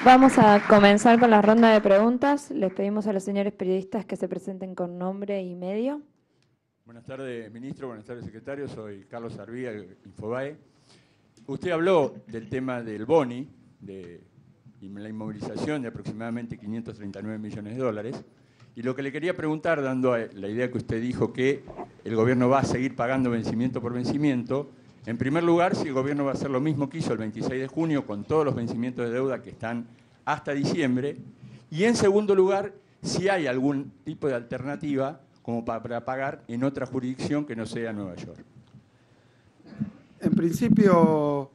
Vamos a comenzar con la ronda de preguntas. Les pedimos a los señores periodistas que se presenten con nombre y medio. Buenas tardes, ministro. Buenas tardes, secretario. Soy Carlos Arvía, Infobae. Usted habló del tema del boni, de la inmovilización de aproximadamente 539 millones de dólares. Y lo que le quería preguntar, dando a la idea que usted dijo que el gobierno va a seguir pagando vencimiento por vencimiento, en primer lugar, si el gobierno va a hacer lo mismo que hizo el 26 de junio con todos los vencimientos de deuda que están hasta diciembre. Y en segundo lugar, si hay algún tipo de alternativa como para pagar en otra jurisdicción que no sea Nueva York. En principio,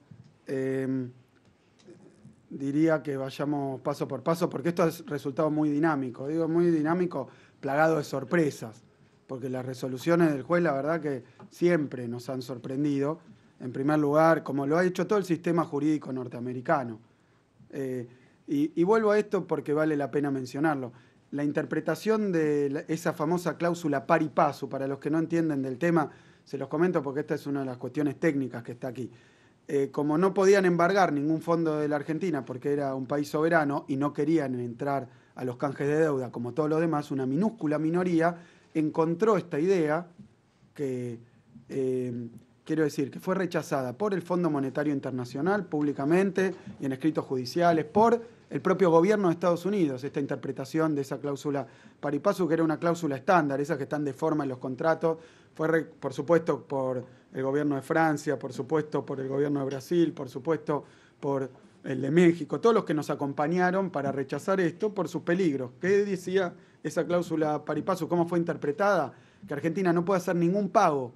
diría que vayamos paso por paso, porque esto es resultado muy dinámico. Digo muy dinámico, plagado de sorpresas, porque las resoluciones del juez, la verdad que siempre nos han sorprendido. En primer lugar, como lo ha hecho todo el sistema jurídico norteamericano. Y vuelvo a esto porque vale la pena mencionarlo. La interpretación de esa famosa cláusula pari passu, para los que no entienden del tema, se los comento porque esta es una de las cuestiones técnicas que está aquí. Como no podían embargar ningún fondo de la Argentina porque era un país soberano y no querían entrar a los canjes de deuda como todos los demás, una minúscula minoría encontró esta idea que, quiero decir, que fue rechazada por el Fondo Monetario Internacional públicamente y en escritos judiciales, por el propio gobierno de Estados Unidos, esta interpretación de esa cláusula pari passu, que era una cláusula estándar, esas que están de forma en los contratos, fue por supuesto por el gobierno de Francia, por supuesto por el gobierno de Brasil, por supuesto por el de México, todos los que nos acompañaron para rechazar esto por sus peligros. ¿Qué decía esa cláusula pari passu? ¿Cómo fue interpretada? Que Argentina no puede hacer ningún pago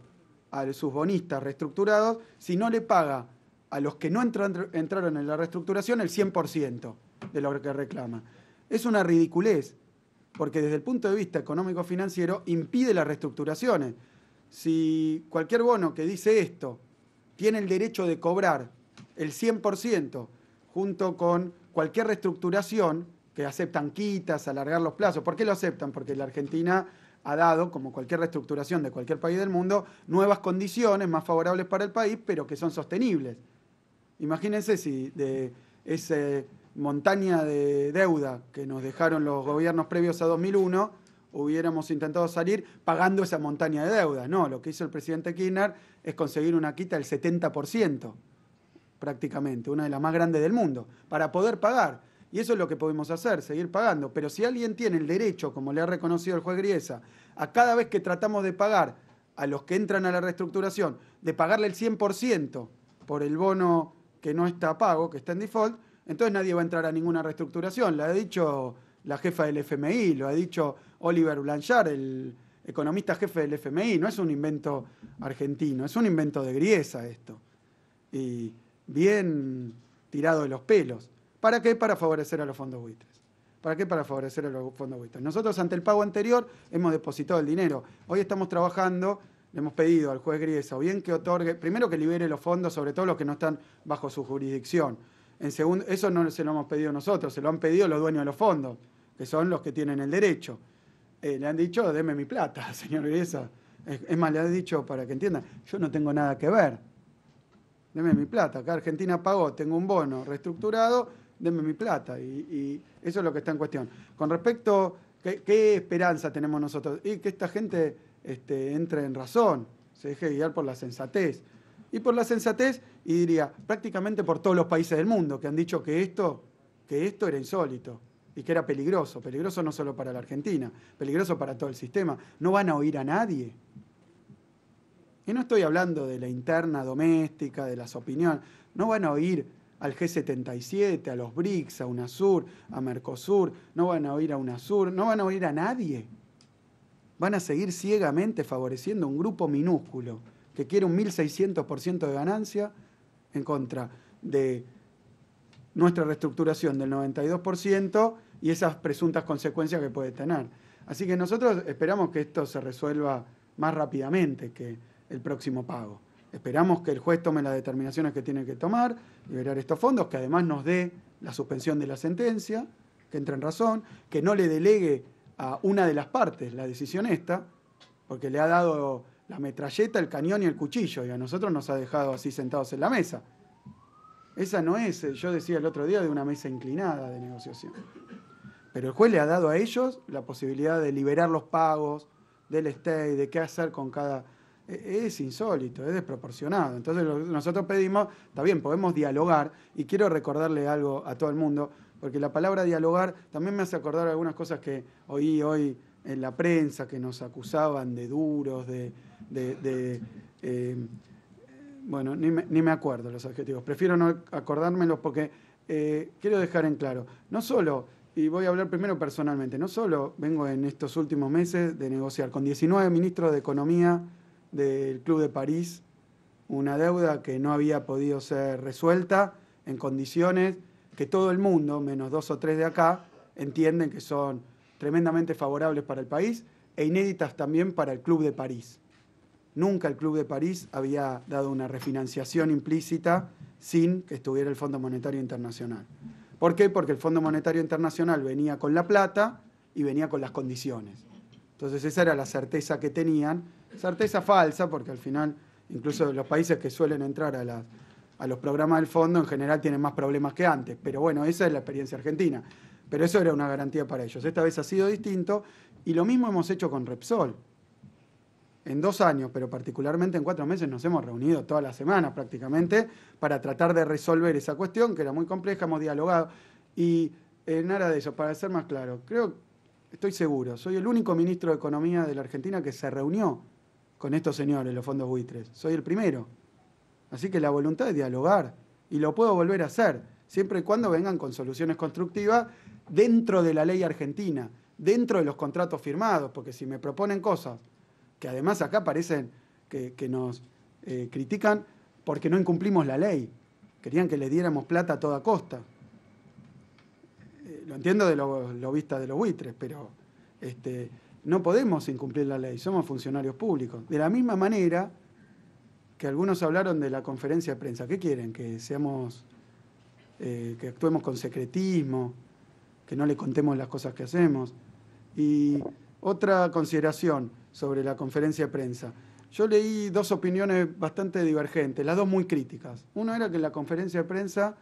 a sus bonistas reestructurados si no le paga a los que no entraron en la reestructuración el 100% de lo que reclama. Es una ridiculez, porque desde el punto de vista económico-financiero impide las reestructuraciones. Si cualquier bono que dice esto tiene el derecho de cobrar el 100% junto con cualquier reestructuración, que aceptan quitas, alargar los plazos. ¿Por qué lo aceptan? Porque la Argentina ha dado, como cualquier reestructuración de cualquier país del mundo, nuevas condiciones más favorables para el país, pero que son sostenibles. Imagínense si de esa montaña de deuda que nos dejaron los gobiernos previos a 2001, hubiéramos intentado salir pagando esa montaña de deuda. No, lo que hizo el presidente Kirchner es conseguir una quita del 70%, prácticamente, una de las más grandes del mundo, para poder pagar. Y eso es lo que podemos hacer, seguir pagando. Pero si alguien tiene el derecho, como le ha reconocido el juez Griesa, a cada vez que tratamos de pagar a los que entran a la reestructuración, de pagarle el 100% por el bono que no está pago, que está en default, entonces nadie va a entrar a ninguna reestructuración. Lo ha dicho la jefa del FMI, lo ha dicho Oliver Blanchard, el economista jefe del FMI. No es un invento argentino, es un invento de Griesa esto. Y bien tirado de los pelos. ¿Para qué? Para favorecer a los fondos buitres. ¿Para qué? Para favorecer a los fondos buitres. Nosotros, ante el pago anterior, hemos depositado el dinero. Hoy estamos trabajando, le hemos pedido al juez Griesa, o bien que otorgue, primero que libere los fondos, sobre todo los que no están bajo su jurisdicción. En segundo, eso no se lo hemos pedido nosotros, se lo han pedido los dueños de los fondos, que son los que tienen el derecho. Le han dicho, deme mi plata, señor Griesa. Es más, le han dicho, para que entiendan, yo no tengo nada que ver. Deme mi plata. Acá Argentina pagó, tengo un bono reestructurado, denme mi plata. Y eso es lo que está en cuestión. Con respecto, ¿qué esperanza tenemos nosotros? Y que esta gente entre en razón, se deje guiar por la sensatez. Y por la sensatez, y diría, prácticamente por todos los países del mundo que han dicho que esto era insólito y que era peligroso. Peligroso no solo para la Argentina, peligroso para todo el sistema. No van a oír a nadie. Y no estoy hablando de la interna doméstica, de las opiniones. No van a oír al G77, a los BRICS, a UNASUR, a Mercosur. No van a oír a UNASUR, no van a oír a nadie. Van a seguir ciegamente favoreciendo un grupo minúsculo que quiere un 1.600% de ganancia en contra de nuestra reestructuración del 92% y esas presuntas consecuencias que puede tener. Así que nosotros esperamos que esto se resuelva más rápidamente que el próximo pago. Esperamos que el juez tome las determinaciones que tiene que tomar, liberar estos fondos, que además nos dé la suspensión de la sentencia, que entre en razón, que no le delegue a una de las partes la decisión esta, porque le ha dado la metralleta, el cañón y el cuchillo, y a nosotros nos ha dejado así sentados en la mesa. Esa no es, yo decía el otro día, de una mesa inclinada de negociación. Pero el juez le ha dado a ellos la posibilidad de liberar los pagos, del stay, de qué hacer con cada... Es insólito, es desproporcionado. Entonces nosotros pedimos, está bien, podemos dialogar, y quiero recordarle algo a todo el mundo, porque la palabra dialogar también me hace acordar algunas cosas que oí hoy en la prensa, que nos acusaban de duros, bueno, ni me acuerdo los adjetivos, prefiero no acordármelos porque quiero dejar en claro, no solo, y voy a hablar primero personalmente, no solo vengo en estos últimos meses de negociar con 19 ministros de Economía del Club de París una deuda que no había podido ser resuelta en condiciones que todo el mundo, menos 2 o 3 de acá, entienden que son tremendamente favorables para el país e inéditas también para el Club de París. Nunca el Club de París había dado una refinanciación implícita sin que estuviera el Fondo Monetario Internacional. ¿Por qué? Porque el Fondo Monetario Internacional venía con la plata y venía con las condiciones. Entonces esa era la certeza que tenían, certeza falsa, porque al final incluso los países que suelen entrar a los programas del fondo en general tienen más problemas que antes. Pero bueno, esa es la experiencia argentina. Pero eso era una garantía para ellos. Esta vez ha sido distinto y lo mismo hemos hecho con Repsol. En 2 años, pero particularmente en 4 meses, nos hemos reunido todas las semanas prácticamente para tratar de resolver esa cuestión, que era muy compleja, hemos dialogado. Y nada de eso, para ser más claro, estoy seguro, soy el único ministro de Economía de la Argentina que se reunió con estos señores, los fondos buitres. Soy el primero. Así que la voluntad es dialogar, y lo puedo volver a hacer, siempre y cuando vengan con soluciones constructivas dentro de la ley argentina, dentro de los contratos firmados, porque si me proponen cosas que además acá parecen que nos critican porque no incumplimos la ley. Querían que le diéramos plata a toda costa. Lo entiendo de lo vista de los buitres, pero no podemos incumplir la ley, somos funcionarios públicos. De la misma manera que algunos hablaron de la conferencia de prensa. ¿Qué quieren? Que que actuemos con secretismo, que no le contemos las cosas que hacemos. Y otra consideración sobre la conferencia de prensa. Yo leí 2 opiniones bastante divergentes, las 2 muy críticas. Una era que en la conferencia de prensa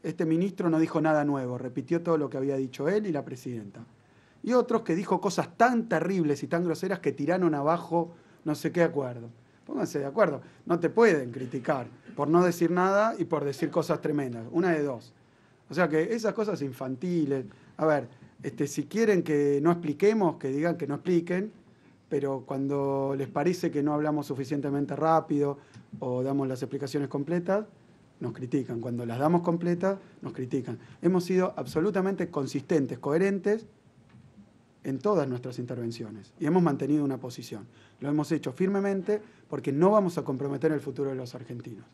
este ministro no dijo nada nuevo, repitió todo lo que había dicho él y la presidenta. Y otros que dijo cosas tan terribles y tan groseras que tiraron abajo no sé qué acuerdo. Pónganse de acuerdo, no te pueden criticar por no decir nada y por decir cosas tremendas, una de 2. O sea que esas cosas infantiles, a ver, si quieren que no expliquemos, que digan que no expliquen, pero cuando les parece que no hablamos suficientemente rápido o damos las explicaciones completas, nos critican. Cuando las damos completas, nos critican. Hemos sido absolutamente consistentes, coherentes en todas nuestras intervenciones y hemos mantenido una posición. Lo hemos hecho firmemente porque no vamos a comprometer el futuro de los argentinos.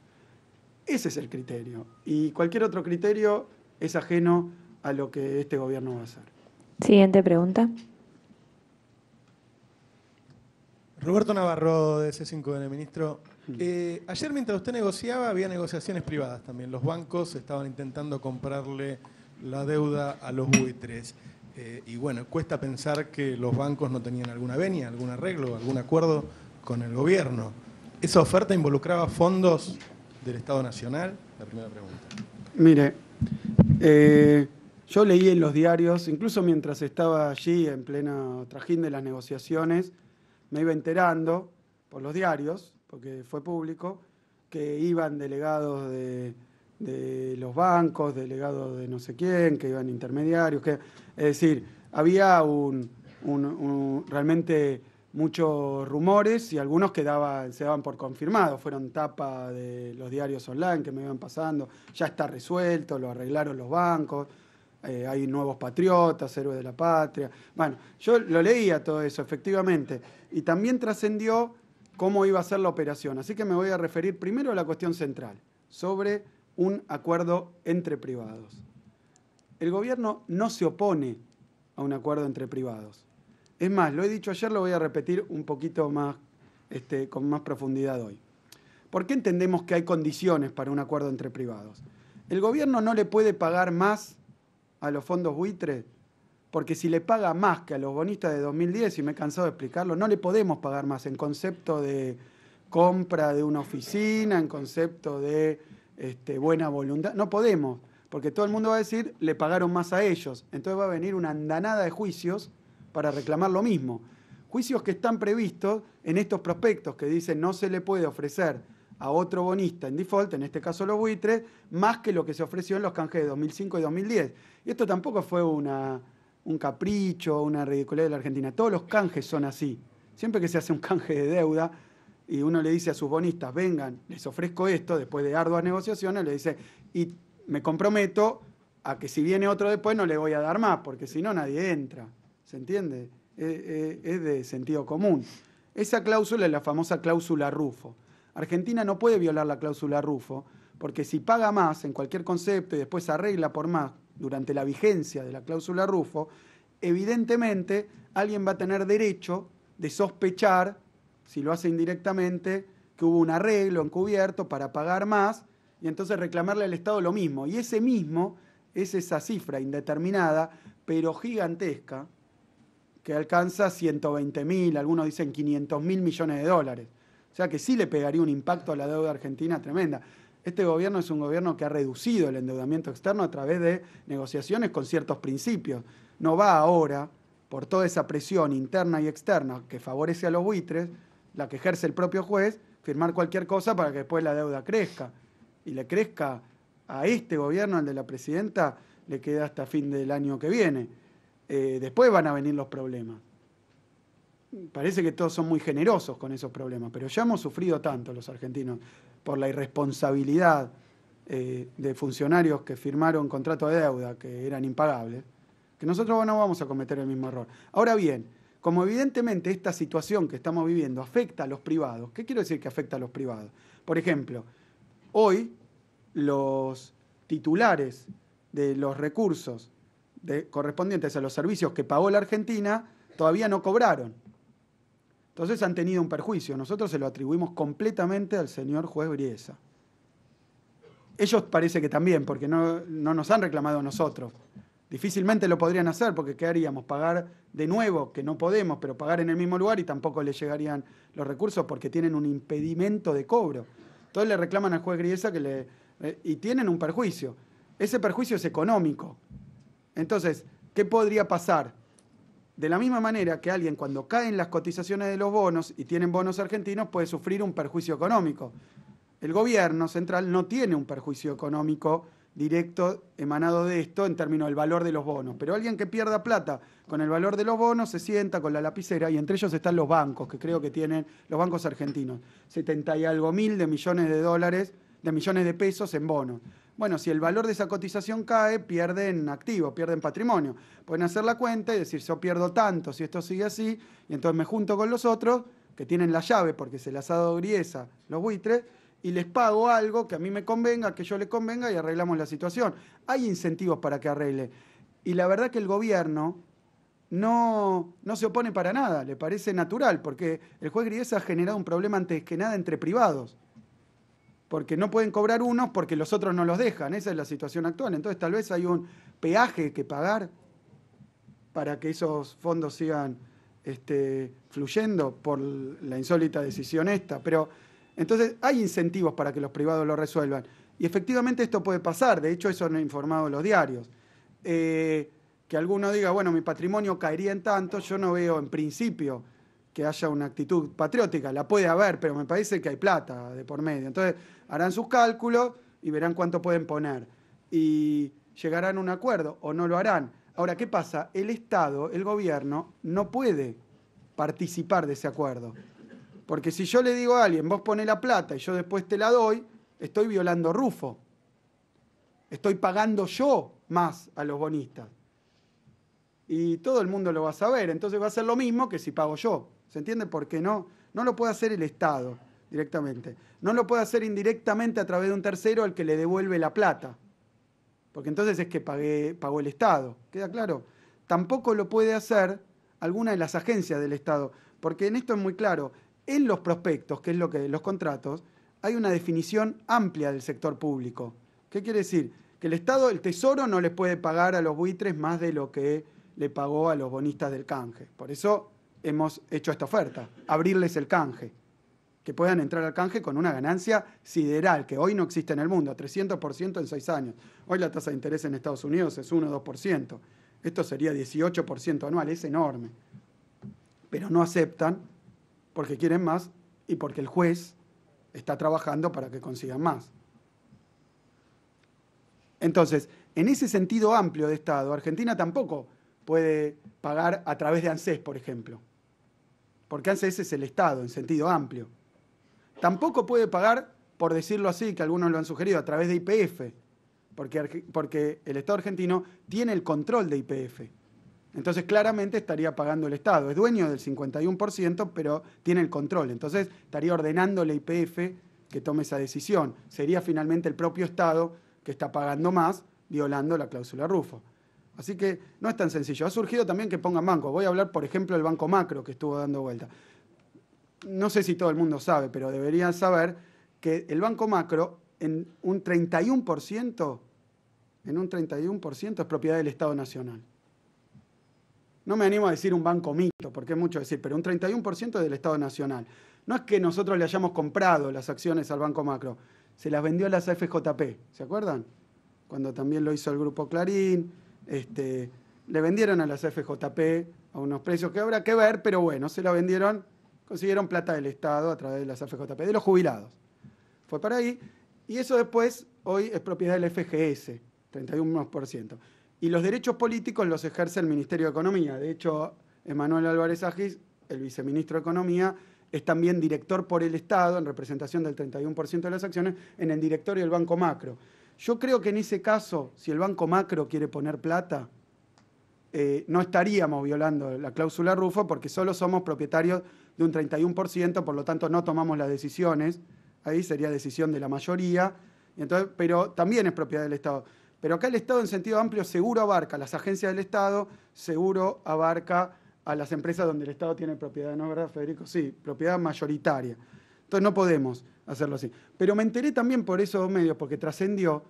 Ese es el criterio. Y cualquier otro criterio es ajeno a lo que este gobierno va a hacer. Siguiente pregunta. Roberto Navarro, de C5N, ministro. Ayer, mientras usted negociaba, había negociaciones privadas también. Los bancos estaban intentando comprarle la deuda a los buitres. Y bueno, cuesta pensar que los bancos no tenían alguna venia, algún arreglo, algún acuerdo con el gobierno. ¿Esa oferta involucraba fondos del Estado Nacional? La primera pregunta. Mire, yo leí en los diarios, incluso mientras estaba allí en plena trajín de las negociaciones, me iba enterando por los diarios, porque fue público, que iban delegados de los bancos, delegados de no sé quién, que iban intermediarios, es decir, había realmente muchos rumores y algunos se daban por confirmados, fueron tapa de los diarios online que me iban pasando, ya está resuelto, lo arreglaron los bancos, hay nuevos patriotas, héroes de la patria. Bueno, yo lo leía todo eso, efectivamente, y también trascendió cómo iba a ser la operación. Así que me voy a referir primero a la cuestión central, sobre un acuerdo entre privados. El gobierno no se opone a un acuerdo entre privados. Es más, lo he dicho ayer, lo voy a repetir un poquito más, con más profundidad hoy. ¿Por qué entendemos que hay condiciones para un acuerdo entre privados? El gobierno no le puede pagar más a los fondos buitres, porque si le paga más que a los bonistas de 2010, y me he cansado de explicarlo, no le podemos pagar más en concepto de compra de una oficina, en concepto de buena voluntad. No podemos, porque todo el mundo va a decir, le pagaron más a ellos. Entonces va a venir una andanada de juicios para reclamar lo mismo. Juicios que están previstos en estos prospectos que dicen no se le puede ofrecer a otro bonista en default, en este caso los buitres, más que lo que se ofreció en los canjes de 2005 y 2010. Y esto tampoco fue un capricho, una ridiculez de la Argentina. Todos los canjes son así. Siempre que se hace un canje de deuda y uno le dice a sus bonistas, vengan, les ofrezco esto, después de arduas negociaciones, le dice, y me comprometo a que si viene otro después no le voy a dar más, porque si no nadie entra. ¿Se entiende? Es de sentido común. Esa cláusula es la famosa cláusula Rufo. Argentina no puede violar la cláusula Rufo, porque si paga más en cualquier concepto y después arregla por más durante la vigencia de la cláusula Rufo, evidentemente alguien va a tener derecho de sospechar, si lo hace indirectamente, que hubo un arreglo encubierto para pagar más y entonces reclamarle al Estado lo mismo. Y ese mismo es esa cifra indeterminada, pero gigantesca, que alcanza 120.000, algunos dicen 500.000 millones de dólares. O sea que sí le pegaría un impacto a la deuda argentina tremenda. Este gobierno es un gobierno que ha reducido el endeudamiento externo a través de negociaciones con ciertos principios. No va ahora, por toda esa presión interna y externa que favorece a los buitres, la que ejerce el propio juez, firmar cualquier cosa para que después la deuda crezca. Y le crezca a este gobierno, al de la presidenta, le queda hasta fin del año que viene. Después van a venir los problemas. Parece que todos son muy generosos con esos problemas, pero ya hemos sufrido tanto los argentinos por la irresponsabilidad de funcionarios que firmaron contratos de deuda que eran impagables, que nosotros no vamos a cometer el mismo error. Ahora bien, como evidentemente esta situación que estamos viviendo afecta a los privados, ¿qué quiero decir que afecta a los privados? Por ejemplo, hoy los titulares de los recursos correspondientes a los servicios que pagó la Argentina todavía no cobraron. Entonces han tenido un perjuicio. Nosotros se lo atribuimos completamente al señor juez Briesa. Ellos parece que también, porque no nos han reclamado a nosotros. Difícilmente lo podrían hacer, porque ¿qué haríamos? Pagar de nuevo, que no podemos, pero pagar en el mismo lugar y tampoco les llegarían los recursos porque tienen un impedimento de cobro. Entonces le reclaman al juez Briesa y tienen un perjuicio. Ese perjuicio es económico. Entonces, ¿qué podría pasar? De la misma manera que alguien cuando caen las cotizaciones de los bonos y tienen bonos argentinos puede sufrir un perjuicio económico. El gobierno central no tiene un perjuicio económico directo emanado de esto en términos del valor de los bonos. Pero alguien que pierda plata con el valor de los bonos se sienta con la lapicera y entre ellos están los bancos, que creo que tienen los bancos argentinos, 70 y algo mil de millones de dólares, de millones de pesos en bonos. Bueno, si el valor de esa cotización cae, pierden activos, pierden patrimonio. Pueden hacer la cuenta y decir, yo pierdo tanto si esto sigue así, y entonces me junto con los otros que tienen la llave porque se las ha dado Briesa, los buitres, y les pago algo que a mí me convenga, que yo le convenga y arreglamos la situación. Hay incentivos para que arregle. Y la verdad que el gobierno no se opone para nada, le parece natural, porque el juez Briesa ha generado un problema antes que nada entre privados. Porque no pueden cobrar unos porque los otros no los dejan. Esa es la situación actual. Entonces tal vez hay un peaje que pagar para que esos fondos sigan fluyendo por la insólita decisión esta. Pero entonces hay incentivos para que los privados lo resuelvan. Y efectivamente esto puede pasar. De hecho, eso han informado los diarios. Que alguno diga, bueno, mi patrimonio caería en tanto. Yo no veo en principio que haya una actitud patriótica, la puede haber, pero me parece que hay plata de por medio. Entonces harán sus cálculos y verán cuánto pueden poner. Y llegarán a un acuerdo o no lo harán. Ahora, ¿qué pasa? El Estado, el gobierno, no puede participar de ese acuerdo. Porque si yo le digo a alguien, vos poné la plata y yo después te la doy, estoy violando Rufo. Estoy pagando yo más a los bonistas. Y todo el mundo lo va a saber. Entonces va a ser lo mismo que si pago yo. ¿Se entiende? Porque no lo puede hacer el Estado directamente. No lo puede hacer indirectamente a través de un tercero al que le devuelve la plata. Porque entonces es que pagó el Estado. ¿Queda claro? Tampoco lo puede hacer alguna de las agencias del Estado. Porque en esto es muy claro. En los prospectos, que es lo que los contratos, hay una definición amplia del sector público. ¿Qué quiere decir? Que el Estado, el Tesoro, no les puede pagar a los buitres más de lo que le pagó a los bonistas del canje. Por eso hemos hecho esta oferta, abrirles el canje, que puedan entrar al canje con una ganancia sideral, que hoy no existe en el mundo, 300% en 6 años. Hoy la tasa de interés en Estados Unidos es 1 o 2%. Esto sería 18% anual, es enorme. Pero no aceptan porque quieren más y porque el juez está trabajando para que consigan más. Entonces, en ese sentido amplio de Estado, Argentina tampoco puede pagar a través de ANSES, por ejemplo. Porque ANSES es el Estado, en sentido amplio. Tampoco puede pagar, por decirlo así, que algunos lo han sugerido, a través de YPF, porque el Estado argentino tiene el control de YPF. Entonces, claramente estaría pagando el Estado. Es dueño del 51%, pero tiene el control. Entonces, estaría ordenándole a YPF que tome esa decisión. Sería finalmente el propio Estado que está pagando más, violando la cláusula Rufo. Así que no es tan sencillo. Ha surgido también que pongan bancos. Voy a hablar, por ejemplo, del Banco Macro, que estuvo dando vuelta. No sé si todo el mundo sabe, pero deberían saber que el Banco Macro en un 31% es propiedad del Estado Nacional. No me animo a decir un banco mixto, porque es mucho decir, pero un 31% es del Estado Nacional. No es que nosotros le hayamos comprado las acciones al Banco Macro, se las vendió a las AFJP, ¿se acuerdan? Cuando también lo hizo el Grupo Clarín, le vendieron a las AFJP a unos precios que habrá que ver, pero bueno, se la vendieron, consiguieron plata del Estado a través de las AFJP, de los jubilados. Fue para ahí, y eso después hoy es propiedad del FGS, 31%. Y los derechos políticos los ejerce el Ministerio de Economía. De hecho, Emanuel Álvarez Agis, el viceministro de Economía, es también director por el Estado, en representación del 31% de las acciones, en el directorio del Banco Macro. Yo creo que en ese caso, si el Banco Macro quiere poner plata, no estaríamos violando la cláusula Rufo porque solo somos propietarios de un 31%, por lo tanto no tomamos las decisiones. Ahí sería decisión de la mayoría, entonces, pero también es propiedad del Estado. Pero acá el Estado en sentido amplio seguro abarca a las agencias del Estado, seguro abarca a las empresas donde el Estado tiene propiedad, ¿no es verdad, Federico? Sí, propiedad mayoritaria. Entonces no podemos hacerlo así. Pero me enteré también por esos medios, porque trascendió,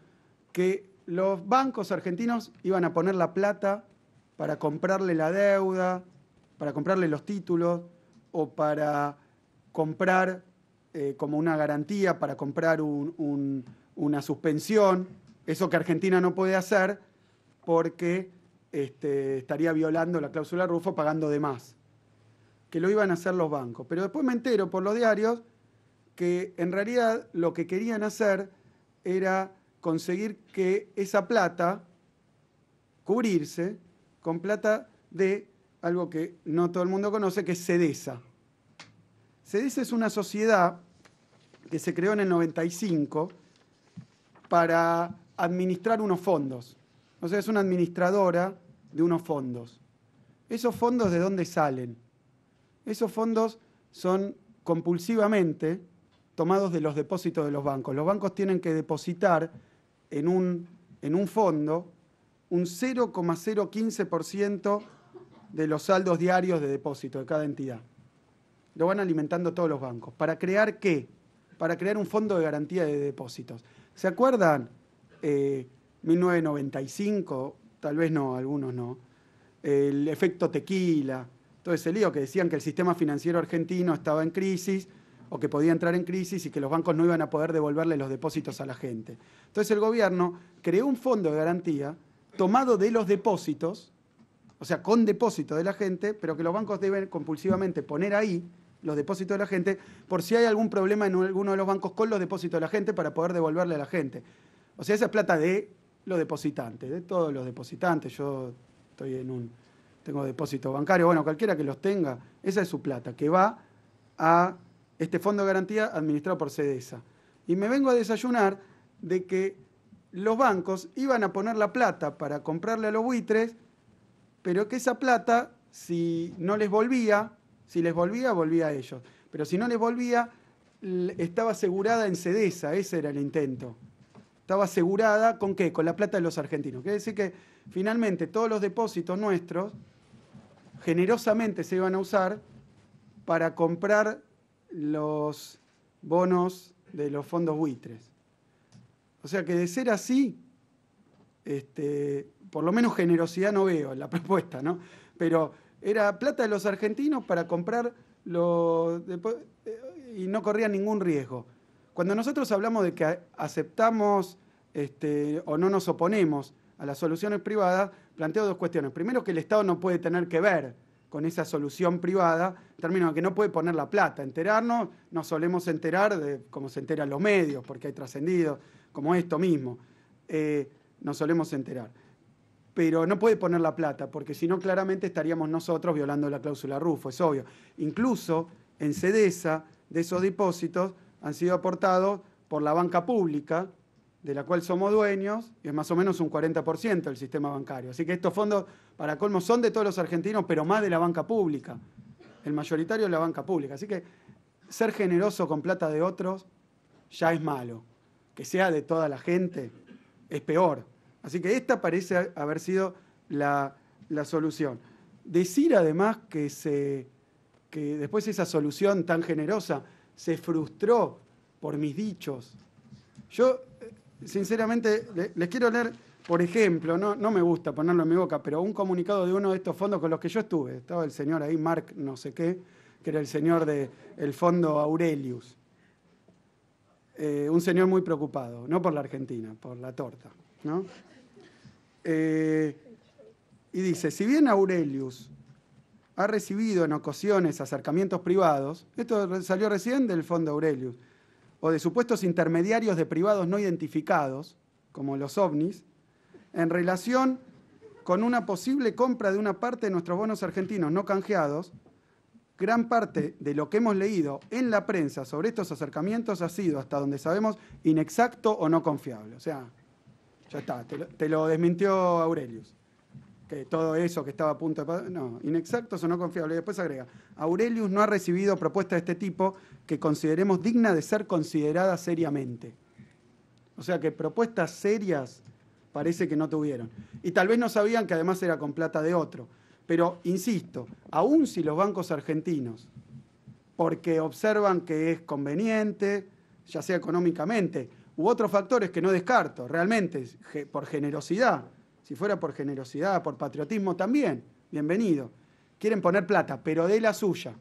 que los bancos argentinos iban a poner la plata para comprarle la deuda, para comprarle los títulos, o para comprar como una garantía, para comprar una suspensión. Eso que Argentina no puede hacer porque estaría violando la cláusula Rufo pagando de más. Que lo iban a hacer los bancos. Pero después me entero por los diarios que en realidad lo que querían hacer era conseguir que esa plata, cubrirse con plata de algo que no todo el mundo conoce, que es SEDESA. SEDESA es una sociedad que se creó en el 95 para administrar unos fondos. O sea, es una administradora de unos fondos. ¿Esos fondos de dónde salen? Esos fondos son compulsivamente tomados de los depósitos de los bancos. Los bancos tienen que depositar en un fondo un 0,015% de los saldos diarios de depósito de cada entidad. Lo van alimentando todos los bancos. ¿Para crear qué? Para crear un fondo de garantía de depósitos. ¿Se acuerdan? 1995, tal vez no, algunos no. El efecto tequila, todo ese lío que decían que el sistema financiero argentino estaba en crisis o que podía entrar en crisis y que los bancos no iban a poder devolverle los depósitos a la gente. Entonces el gobierno creó un fondo de garantía tomado de los depósitos, o sea, con depósito de la gente, pero que los bancos deben compulsivamente poner ahí los depósitos de la gente por si hay algún problema en alguno de los bancos con los depósitos de la gente para poder devolverle a la gente. O sea, esa es plata de los depositantes, de todos los depositantes. Yo tengo depósito bancario, bueno, cualquiera que los tenga, esa es su plata, que va a este fondo de garantía administrado por SEDESA. Y me vengo a desayunar de que los bancos iban a poner la plata para comprarle a los buitres, pero que esa plata, si no les volvía, si les volvía, volvía a ellos. Pero si no les volvía, estaba asegurada en SEDESA, ese era el intento. Estaba asegurada, ¿con qué? Con la plata de los argentinos. Quiere decir que finalmente todos los depósitos nuestros generosamente se iban a usar para comprar los bonos de los fondos buitres. O sea que de ser así, por lo menos generosidad no veo en la propuesta, ¿no? Pero era plata de los argentinos para comprar y no corrían ningún riesgo. Cuando nosotros hablamos de que aceptamos o no nos oponemos a las soluciones privadas, planteo dos cuestiones. Primero, que el Estado no puede tener que ver con esa solución privada, en términos de que no puede poner la plata. Enterarnos, nos solemos enterar de cómo se enteran los medios, porque hay trascendidos, como esto mismo. Nos solemos enterar. Pero no puede poner la plata, porque si no, claramente estaríamos nosotros violando la cláusula Rufo, es obvio. Incluso en SEDESA, de esos depósitos, han sido aportados por la banca pública, de la cual somos dueños, y es más o menos un 40% del sistema bancario. Así que estos fondos, para colmo, son de todos los argentinos, pero más de la banca pública. El mayoritario es la banca pública. Así que ser generoso con plata de otros ya es malo. Que sea de toda la gente es peor. Así que esta parece haber sido la solución. Decir además que después esa solución tan generosa se frustró por mis dichos. Yo, sinceramente, les quiero leer, por ejemplo, no me gusta ponerlo en mi boca, pero un comunicado de uno de estos fondos con los que yo estuve. Estaba el señor ahí, Marc no sé qué, que era el señor del fondo Aurelius. Un señor muy preocupado, no por la Argentina, por la torta, ¿no? Y dice, si bien Aurelius ha recibido en ocasiones acercamientos privados, esto salió recién del fondo Aurelius, o de supuestos intermediarios de privados no identificados, como los ovnis, en relación con una posible compra de una parte de nuestros bonos argentinos no canjeados, gran parte de lo que hemos leído en la prensa sobre estos acercamientos ha sido, hasta donde sabemos, inexacto o no confiable. O sea, ya está, te lo desmintió Aurelius. Que todo eso que estaba a punto de... No, inexactos o no confiables. Y después agrega, Aurelius no ha recibido propuestas de este tipo que consideremos digna de ser considerada seriamente. O sea que propuestas serias parece que no tuvieron. Y tal vez no sabían que además era con plata de otro. Pero, insisto, aun si los bancos argentinos, porque observan que es conveniente, ya sea económicamente, u otros factores que no descarto, realmente, por generosidad, si fuera por generosidad, por patriotismo también, bienvenido. Quieren poner plata, pero de la suya.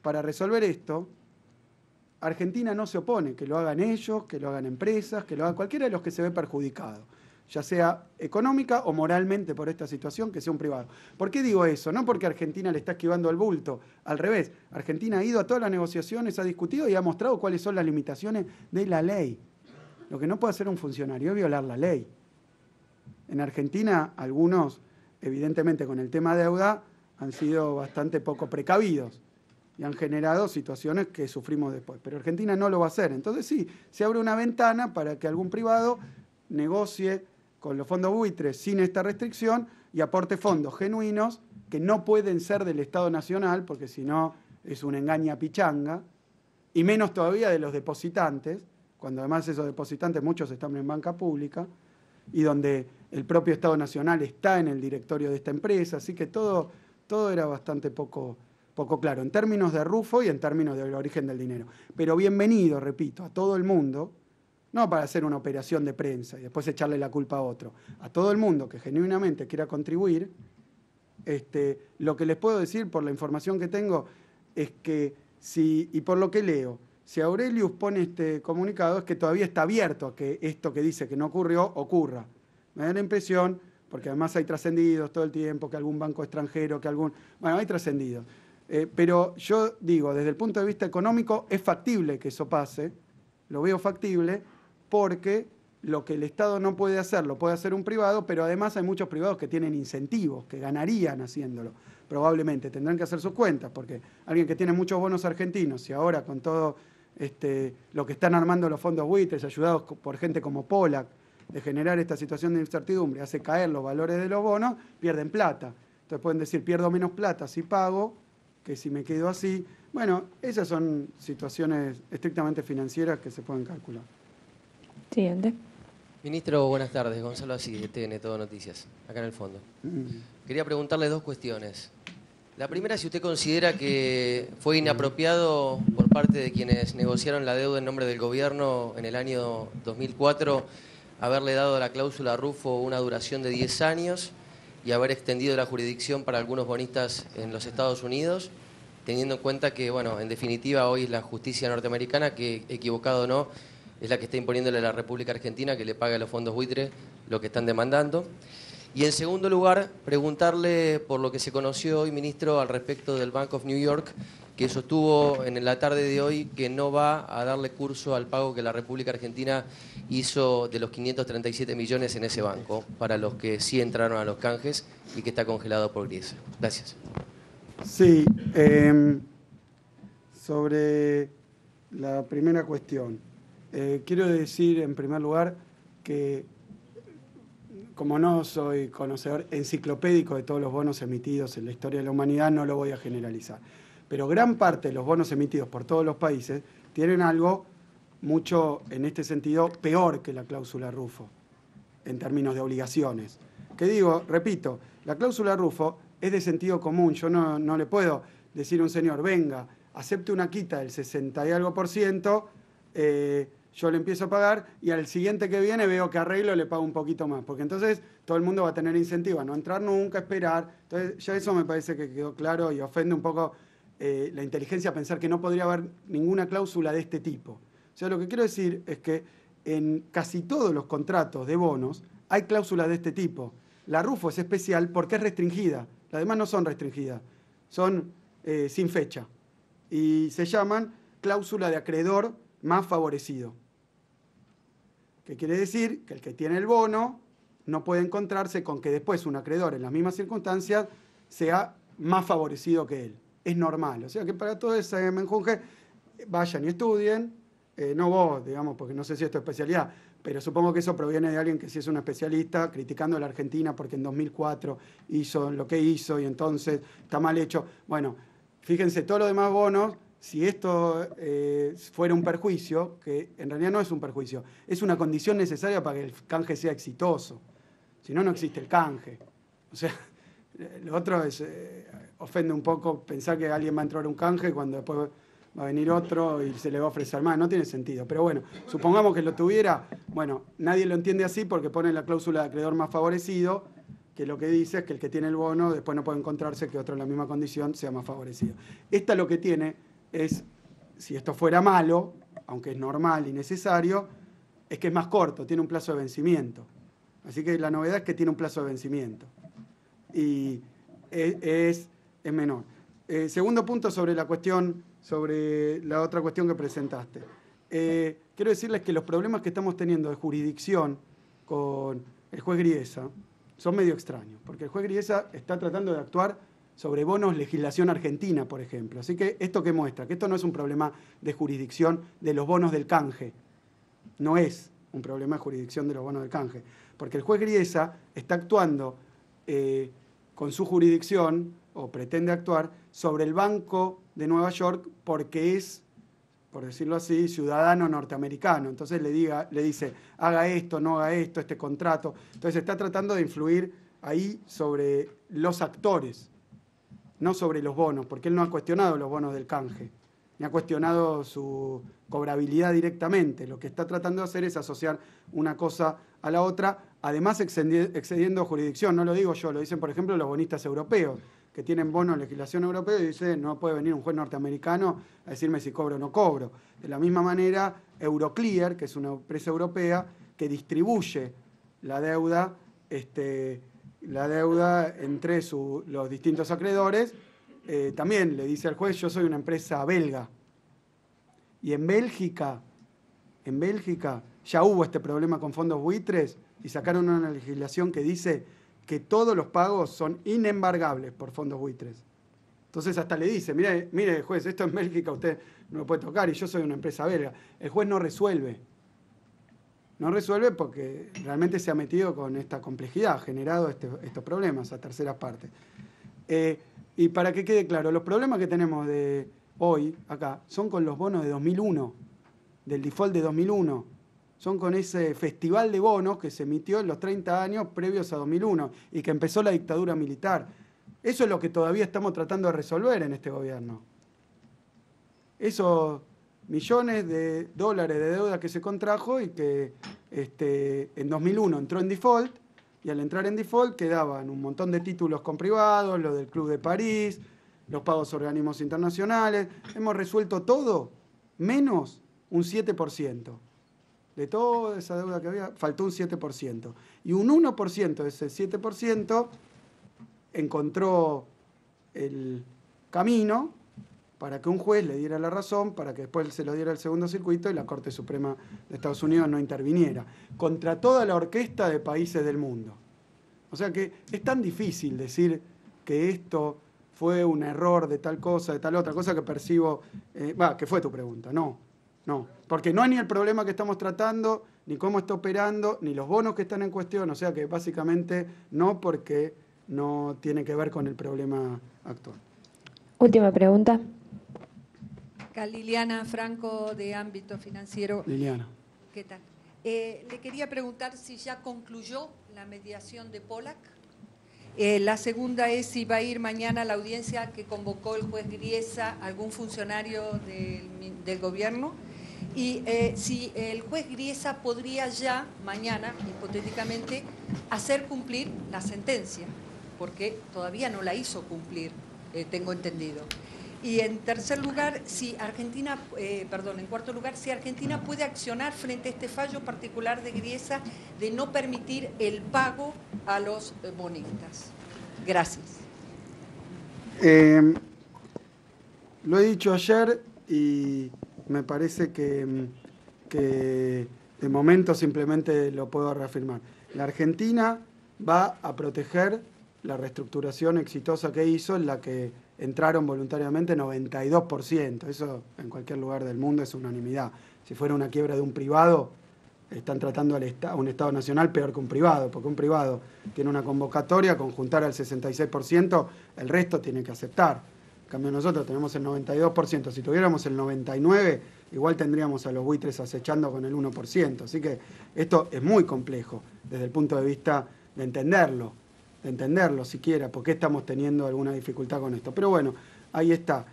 Para resolver esto, Argentina no se opone, que lo hagan ellos, que lo hagan empresas, que lo hagan cualquiera de los que se ve perjudicado, ya sea económica o moralmente por esta situación, que sea un privado. ¿Por qué digo eso? No porque Argentina le está esquivando el bulto, al revés. Argentina ha ido a todas las negociaciones, ha discutido y ha mostrado cuáles son las limitaciones de la ley. Lo que no puede hacer un funcionario es violar la ley. En Argentina, algunos, evidentemente con el tema deuda, han sido bastante poco precavidos y han generado situaciones que sufrimos después. Pero Argentina no lo va a hacer. Entonces sí, se abre una ventana para que algún privado negocie con los fondos buitres sin esta restricción y aporte fondos genuinos que no pueden ser del Estado Nacional, porque si no es una engaña pichanga, y menos todavía de los depositantes, cuando además esos depositantes muchos están en banca pública, y donde el propio Estado Nacional está en el directorio de esta empresa, así que todo era bastante poco claro, en términos de Rufo y en términos del origen del dinero. Pero bienvenido, repito, a todo el mundo, no para hacer una operación de prensa y después echarle la culpa a otro, a todo el mundo que genuinamente quiera contribuir. Lo que les puedo decir por la información que tengo es que, y por lo que leo, si Aurelius pone este comunicado es que todavía está abierto a que esto que dice que no ocurrió, ocurra. Me da la impresión, porque además hay trascendidos todo el tiempo, que algún banco extranjero, bueno, hay trascendidos. Pero yo digo, desde el punto de vista económico, es factible que eso pase, lo veo factible, porque lo que el Estado no puede hacer, lo puede hacer un privado, pero además hay muchos privados que tienen incentivos, que ganarían haciéndolo. Probablemente tendrán que hacer sus cuentas, porque alguien que tiene muchos bonos argentinos y ahora con todo lo que están armando los fondos buitres, ayudados por gente como Pollack, de generar esta situación de incertidumbre, hace caer los valores de los bonos, pierden plata. Entonces pueden decir, pierdo menos plata si pago que si me quedo así. Bueno, esas son situaciones estrictamente financieras que se pueden calcular. Siguiente. Ministro, buenas tardes. Gonzalo Asís, de TN Todo Noticias, acá en el fondo. Quería preguntarle dos cuestiones. La primera, si usted considera que fue inapropiado por parte de quienes negociaron la deuda en nombre del gobierno en el año 2004 haberle dado a la cláusula Rufo una duración de 10 años y haber extendido la jurisdicción para algunos bonistas en los Estados Unidos. teniendo en cuenta que, bueno, en definitiva hoy es la justicia norteamericana que, equivocado o no, es la que está imponiéndole a la República Argentina que le pague a los fondos buitres lo que están demandando. Y en segundo lugar, preguntarle por lo que se conoció hoy, ministro, al respecto del Bank of New York, que sostuvo en la tarde de hoy que no va a darle curso al pago que la República Argentina hizo de los 537 millones en ese banco, para los que sí entraron a los canjes y que está congelado por Griesa. Gracias. Sí, sobre la primera cuestión, quiero decir en primer lugar que como no soy conocedor enciclopédico de todos los bonos emitidos en la historia de la humanidad, no lo voy a generalizar. Pero gran parte de los bonos emitidos por todos los países tienen algo mucho, en este sentido, peor que la cláusula Rufo, en términos de obligaciones. Que digo, repito, la cláusula Rufo es de sentido común. Yo no le puedo decir a un señor, venga, acepte una quita del 60 y algo %, yo le empiezo a pagar y al siguiente que viene veo que arreglo le pago un poquito más, porque entonces todo el mundo va a tener incentivo a no entrar nunca, a esperar. Entonces ya eso me parece que quedó claro y ofende un poco la inteligencia pensar que no podría haber ninguna cláusula de este tipo. O sea, lo que quiero decir es que en casi todos los contratos de bonos hay cláusulas de este tipo. La Rufo es especial porque es restringida, las demás no son restringidas, son sin fecha y se llaman cláusula de acreedor más favorecido. ¿Qué quiere decir? Que el que tiene el bono no puede encontrarse con que después un acreedor en las mismas circunstancias sea más favorecido que él. Es normal. O sea que para todo ese menjunje vayan y estudien, no vos, digamos, porque no sé si es tu especialidad, pero supongo que eso proviene de alguien que sí es un especialista, criticando a la Argentina porque en 2004 hizo lo que hizo y entonces está mal hecho. Bueno, fíjense, todos los demás bonos, si esto fuera un perjuicio, que en realidad no es un perjuicio, es una condición necesaria para que el canje sea exitoso. Si no, no existe el canje. O sea, lo otro es, ofende un poco pensar que alguien va a entrar a un canje cuando después va a venir otro y se le va a ofrecer más. No tiene sentido. Pero bueno, supongamos que lo tuviera. Bueno, nadie lo entiende así porque pone la cláusula de acreedor más favorecido, que lo que dice es que el que tiene el bono después no puede encontrarse que otro en la misma condición sea más favorecido. Esta lo que tiene es, si esto fuera malo, aunque es normal y necesario, es que es más corto, tiene un plazo de vencimiento. Así que la novedad es que tiene un plazo de vencimiento. Y es menor. Segundo punto sobre la cuestión, sobre la otra cuestión que presentaste. Quiero decirles que los problemas que estamos teniendo de jurisdicción con el juez Griesa son medio extraños, porque el juez Griesa está tratando de actuar sobre bonos legislación argentina, por ejemplo. Así que esto que muestra, que esto no es un problema de jurisdicción de los bonos del canje, no es un problema de jurisdicción de los bonos del canje, porque el juez Griesa está actuando con su jurisdicción, o pretende actuar, sobre el Banco de Nueva York porque es, por decirlo así, ciudadano norteamericano. Entonces le dice, haga esto, no haga esto, este contrato. Entonces está tratando de influir ahí sobre los actores, no sobre los bonos, porque él no ha cuestionado los bonos del canje, ni ha cuestionado su cobrabilidad directamente. Lo que está tratando de hacer es asociar una cosa a la otra, además excediendo jurisdicción. No lo digo yo, lo dicen, por ejemplo, los bonistas europeos, que tienen bonos de legislación europea y dicen, no puede venir un juez norteamericano a decirme si cobro o no cobro. De la misma manera, Euroclear, que es una empresa europea que distribuye la deuda entre los distintos acreedores, también le dice al juez, yo soy una empresa belga. Y en Bélgica ya hubo este problema con fondos buitres y sacaron una legislación que dice que todos los pagos son inembargables por fondos buitres. Entonces hasta le dice, mire juez, esto en Bélgica usted no lo puede tocar y yo soy una empresa belga. El juez no resuelve. No resuelve porque realmente se ha metido con esta complejidad, ha generado estos problemas a terceras partes. Y para que quede claro, los problemas que tenemos de hoy acá son con los bonos de 2001, del default de 2001. Son con ese festival de bonos que se emitió en los 30 años previos a 2001 y que empezó la dictadura militar. Eso es lo que todavía estamos tratando de resolver en este gobierno. Esos millones de dólares de deuda que se contrajo y que en 2001 entró en default, y al entrar en default quedaban un montón de títulos comprivados, lo del Club de París, los pagos a organismos internacionales, hemos resuelto todo menos un 7%. De toda esa deuda que había, faltó un 7%. Y un 1% de ese 7% encontró el camino para que un juez le diera la razón, para que después se lo diera el segundo circuito y la Corte Suprema de Estados Unidos no interviniera, contra toda la orquesta de países del mundo. O sea que es tan difícil decir que esto fue un error de tal cosa, de tal otra cosa que percibo, que fue tu pregunta, no, porque no hay ni el problema que estamos tratando, ni cómo está operando, ni los bonos que están en cuestión, o sea que básicamente no, porque no tiene que ver con el problema actual. Última pregunta. Liliana Franco, de Ámbito Financiero. Liliana. ¿Qué tal? Le quería preguntar si ya concluyó la mediación de Pollack. La segunda es si va a ir mañana a la audiencia que convocó el juez Griesa, algún funcionario del gobierno. Y si el juez Griesa podría ya mañana, hipotéticamente, hacer cumplir la sentencia, porque todavía no la hizo cumplir, tengo entendido. Y en tercer lugar, en cuarto lugar, si Argentina puede accionar frente a este fallo particular de Griesa de no permitir el pago a los bonistas. Gracias. Lo he dicho ayer y me parece que de momento simplemente lo puedo reafirmar. La Argentina va a proteger la reestructuración exitosa que hizo, en la que entraron voluntariamente 92%. Eso en cualquier lugar del mundo es unanimidad. Si fuera una quiebra de un privado, están tratando a un Estado nacional peor que un privado, porque un privado tiene una convocatoria, conjuntar al 66%, el resto tiene que aceptar. En cambio nosotros tenemos el 92%. Si tuviéramos el 99%, igual tendríamos a los buitres acechando con el 1%. Así que esto es muy complejo desde el punto de vista de entenderlo siquiera, por qué estamos teniendo alguna dificultad con esto. Pero bueno, ahí está.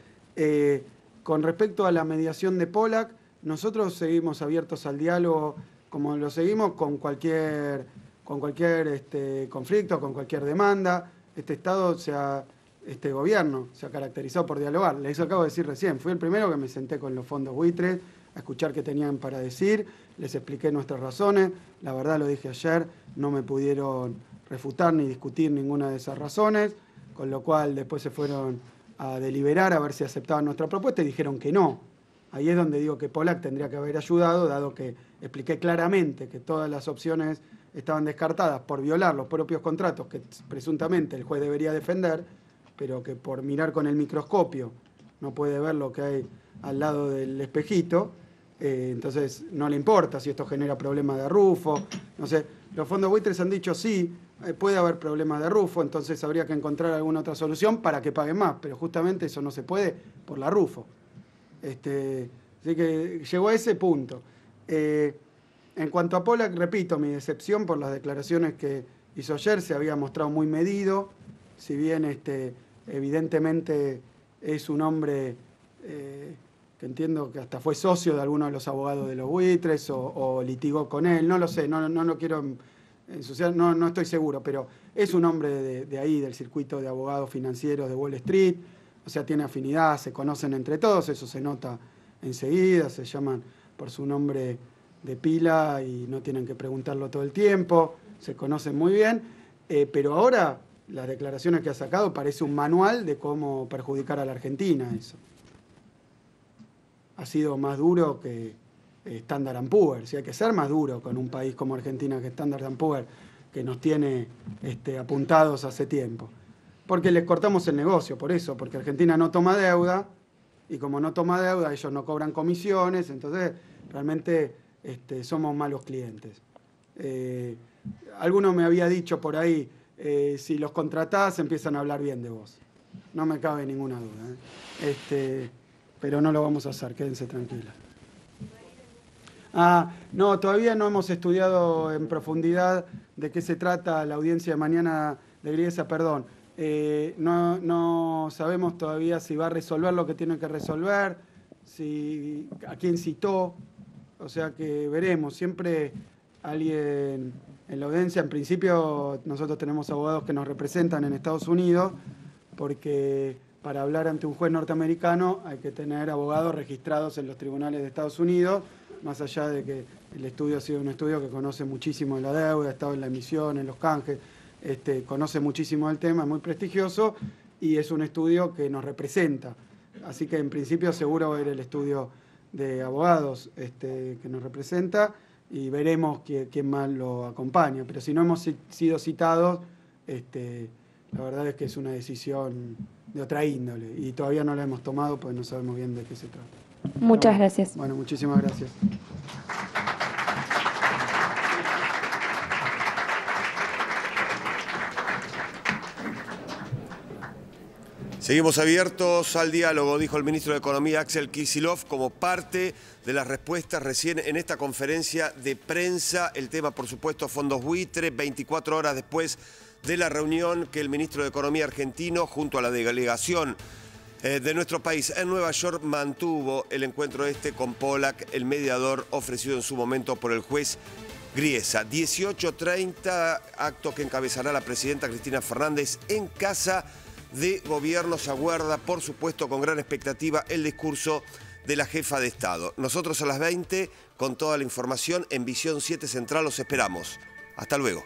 Con respecto a la mediación de Pollack, nosotros seguimos abiertos al diálogo, como lo seguimos con cualquier conflicto, con cualquier demanda. Este gobierno se ha caracterizado por dialogar. Les acabo de decir recién, fui el primero que me senté con los fondos buitres a escuchar qué tenían para decir, les expliqué nuestras razones, la verdad lo dije ayer, no me pudieron refutar ni discutir ninguna de esas razones, con lo cual después se fueron a deliberar a ver si aceptaban nuestra propuesta y dijeron que no. Ahí es donde digo que Pollack tendría que haber ayudado, dado que expliqué claramente que todas las opciones estaban descartadas por violar los propios contratos que presuntamente el juez debería defender, pero que por mirar con el microscopio no puede ver lo que hay al lado del espejito, entonces no le importa si esto genera problemas de arrufo, no sé. Los fondos buitres han dicho sí, puede haber problemas de arrufo, entonces habría que encontrar alguna otra solución para que paguen más, pero justamente eso no se puede por la arrufo. Así que llegó a ese punto. En cuanto a Pollack, repito, mi decepción por las declaraciones que hizo ayer, se había mostrado muy medido, si bien evidentemente es un hombre que entiendo que hasta fue socio de alguno de los abogados de los buitres o litigó con él, no lo sé, no quiero ensuciar, no estoy seguro, pero es un hombre de ahí, del circuito de abogados financieros de Wall Street, o sea, tiene afinidad, se conocen entre todos, eso se nota enseguida, se llaman por su nombre de pila y no tienen que preguntarlo todo el tiempo, se conocen muy bien, pero ahora las declaraciones que ha sacado parece un manual de cómo perjudicar a la Argentina, eso. Ha sido más duro que Standard & Poor's. Si hay que ser más duro con un país como Argentina que Standard & Poor's, que nos tiene apuntados hace tiempo. Porque les cortamos el negocio, por eso, porque Argentina no toma deuda, y como no toma deuda, ellos no cobran comisiones, entonces realmente somos malos clientes. Alguno me había dicho por ahí, si los contratás empiezan a hablar bien de vos. No me cabe ninguna duda. Pero no lo vamos a hacer, quédense tranquilos. No, todavía no hemos estudiado en profundidad de qué se trata la audiencia de mañana de Griesa, perdón. No sabemos todavía si va a resolver lo que tiene que resolver, a quién citó, o sea que veremos. Siempre alguien en la audiencia, en principio nosotros tenemos abogados que nos representan en Estados Unidos, porque para hablar ante un juez norteamericano hay que tener abogados registrados en los tribunales de Estados Unidos, más allá de que el estudio ha sido un estudio que conoce muchísimo la deuda, ha estado en la emisión, en los canjes, conoce muchísimo el tema, es muy prestigioso y es un estudio que nos representa. Así que en principio seguro va a ir el estudio de abogados que nos representa y veremos quién más lo acompaña. Pero si no hemos sido citados, la verdad es que es una decisión de otra índole y todavía no la hemos tomado porque no sabemos bien de qué se trata. Muchas gracias. Bueno, muchísimas gracias. Seguimos abiertos al diálogo, dijo el ministro de Economía Axel Kicillof, como parte de las respuestas recién en esta conferencia de prensa. El tema, por supuesto, fondos buitre, 24 horas después de la reunión que el ministro de Economía argentino, junto a la delegación de nuestro país en Nueva York, mantuvo el encuentro con Pollack, el mediador ofrecido en su momento por el juez Griesa. 18:30, acto que encabezará la presidenta Cristina Fernández en Casa de Gobierno. Se aguarda, por supuesto, con gran expectativa el discurso de la jefa de Estado. Nosotros a las 20, con toda la información en Visión 7 Central, los esperamos. Hasta luego.